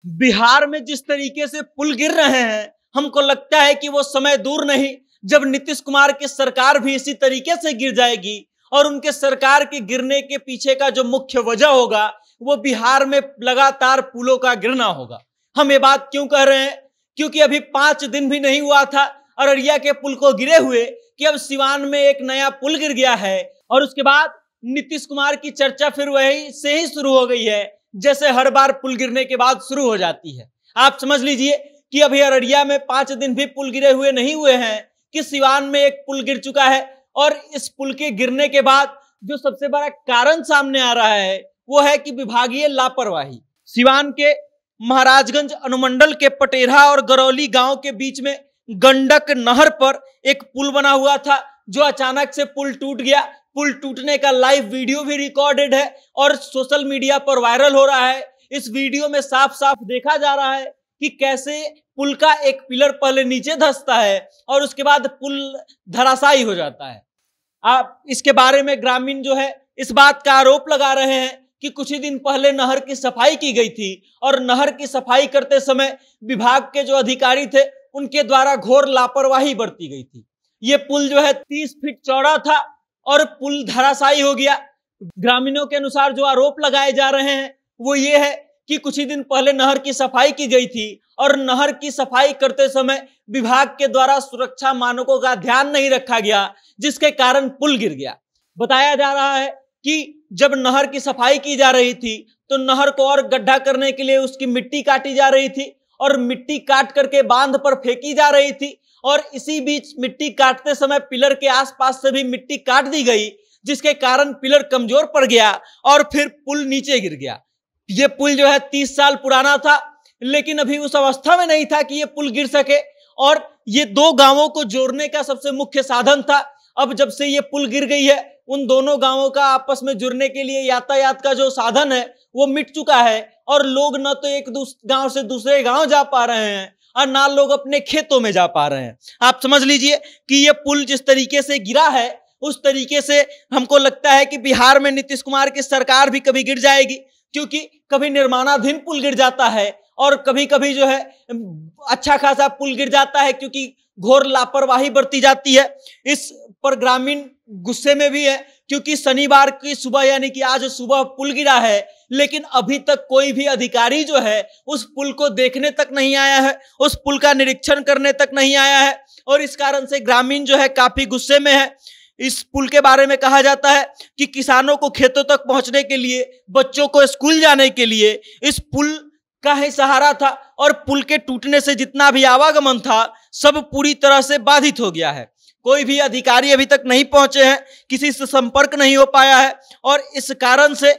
बिहार में जिस तरीके से पुल गिर रहे हैं, हमको लगता है कि वो समय दूर नहीं जब नीतीश कुमार की सरकार भी इसी तरीके से गिर जाएगी। और उनके सरकार के गिरने के पीछे का जो मुख्य वजह होगा वो बिहार में लगातार पुलों का गिरना होगा। हम ये बात क्यों कह रहे हैं? क्योंकि अभी 5 दिन भी नहीं हुआ था अररिया के पुल को गिरे हुए कि अब सिवान में एक नया पुल गिर गया है। और उसके बाद नीतीश कुमार की चर्चा फिर वही से ही शुरू हो गई है जैसे हर बार पुल गिरने के बाद शुरू हो जाती है। आप समझ लीजिए कि अभी अररिया में 5 दिन भी पुल गिरे हुए नहीं हुए हैं कि सिवान में एक पुल गिर चुका है। और इस पुल के गिरने के बाद जो सबसे बड़ा कारण सामने आ रहा है वो है कि विभागीय लापरवाही। सिवान के महाराजगंज अनुमंडल के पटेरा और गरौली गांव के बीच में गंडक नहर पर एक पुल बना हुआ था जो अचानक से पुल टूट गया। पुल टूटने का लाइव वीडियो भी रिकॉर्डेड है और सोशल मीडिया पर वायरल हो रहा है। इस वीडियो में साफ साफ देखा जा रहा है कि कैसे पुल का एक पिलर पहले नीचे धंसता है और उसके बाद पुल धराशायी हो जाता है। आप इसके बारे में ग्रामीण जो है इस बात का आरोप लगा रहे हैं कि कुछ ही दिन पहले नहर की सफाई की गई थी और नहर की सफाई करते समय विभाग के जो अधिकारी थे उनके द्वारा घोर लापरवाही बरती गई थी। ये पुल जो है 30 फीट चौड़ा था और पुल धराशायी हो गया। ग्रामीणों के अनुसार जो आरोप लगाए जा रहे हैं वो ये है कि कुछ ही दिन पहले नहर की सफाई की गई थी और नहर की सफाई करते समय विभाग के द्वारा सुरक्षा मानकों का ध्यान नहीं रखा गया जिसके कारण पुल गिर गया। बताया जा रहा है कि जब नहर की सफाई की जा रही थी तो नहर को और गड्ढा करने के लिए उसकी मिट्टी काटी जा रही थी और मिट्टी काट करके बांध पर फेंकी जा रही थी। और इसी बीच मिट्टी काटते समय पिलर के आसपास से भी मिट्टी काट दी गई जिसके कारण पिलर कमजोर पड़ गया और फिर पुल नीचे गिर गया। ये पुल जो है 30 साल पुराना था लेकिन अभी उस अवस्था में नहीं था कि ये पुल गिर सके और ये 2 गांवों को जोड़ने का सबसे मुख्य साधन था। अब जब से ये पुल गिर गई है उन दोनों गांवों का आपस में जुड़ने के लिए यातायात का जो साधन है वो मिट चुका है और लोग न तो एक गांव से दूसरे गांव जा पा रहे हैं और ना लोग अपने खेतों में जा पा रहे हैं। आप समझ लीजिए कि ये पुल जिस तरीके से गिरा है उस तरीके से हमको लगता है कि बिहार में नीतीश कुमार की सरकार भी कभी गिर जाएगी, क्योंकि कभी निर्माणाधीन पुल गिर जाता है और कभी कभी जो है अच्छा खासा पुल गिर जाता है क्योंकि घोर लापरवाही बरती जाती है। इस पर ग्रामीण गुस्से में भी है क्योंकि शनिवार की सुबह यानी कि आज सुबह पुल गिरा है लेकिन अभी तक कोई भी अधिकारी जो है उस पुल को देखने तक नहीं आया है, उस पुल का निरीक्षण करने तक नहीं आया है और इस कारण से ग्रामीण जो है काफी गुस्से में है। इस पुल के बारे में कहा जाता है कि किसानों को खेतों तक पहुंचने के लिए, बच्चों को स्कूल जाने के लिए इस पुल का ही सहारा था और पुल के टूटने से जितना भी आवागमन था सब पूरी तरह से बाधित हो गया है। कोई भी अधिकारी अभी तक नहीं पहुंचे हैं, किसी से संपर्क नहीं हो पाया है और इस कारण से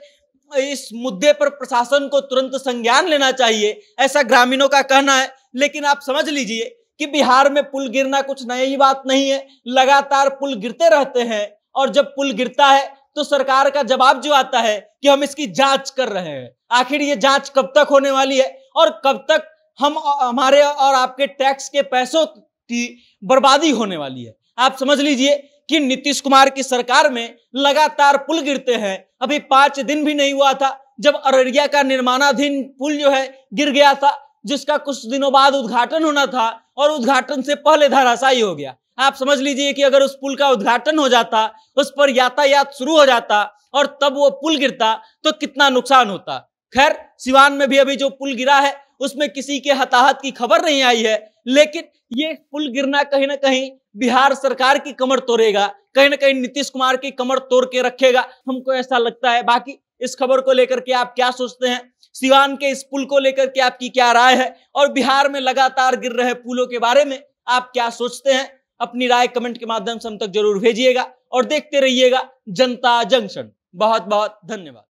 इस मुद्दे पर प्रशासन को तुरंत संज्ञान लेना चाहिए, ऐसा ग्रामीणों का कहना है। लेकिन आप समझ लीजिए कि बिहार में पुल गिरना कुछ नई बात नहीं है, लगातार पुल गिरते रहते हैं और जब पुल गिरता है तो सरकार का जवाब जो आता है कि हम इसकी जांच कर रहे हैं। आखिर ये जांच कब तक होने वाली है और कब तक हमारे और आपके टैक्स के पैसों की बर्बादी होने वाली है? आप समझ लीजिए कि नीतीश कुमार की सरकार में लगातार पुल गिरते हैं। अभी 5 दिन भी नहीं हुआ था जब अररिया का निर्माणाधीन पुल जो है गिर गया था जिसका कुछ दिनों बाद उद्घाटन होना था और उद्घाटन से पहले धराशायी हो गया। आप समझ लीजिए कि अगर उस पुल का उद्घाटन हो जाता, उस पर यातायात शुरू हो जाता और तब वो पुल गिरता तो कितना नुकसान होता। खैर, सिवान में भी अभी जो पुल गिरा है उसमें किसी के हताहत की खबर नहीं आई है, लेकिन ये पुल गिरना कहीं ना कहीं बिहार सरकार की कमर तोड़ेगा, कहीं ना कहीं नीतीश कुमार की कमर तोड़ के रखेगा, हमको ऐसा लगता है। बाकी इस खबर को लेकर के आप क्या सोचते हैं? सिवान के इस पुल को लेकर के आपकी क्या राय है? और बिहार में लगातार गिर रहे पुलों के बारे में आप क्या सोचते हैं? अपनी राय कमेंट के माध्यम से हम तक जरूर भेजिएगा और देखते रहिएगा जनता जंक्शन। बहुत बहुत धन्यवाद।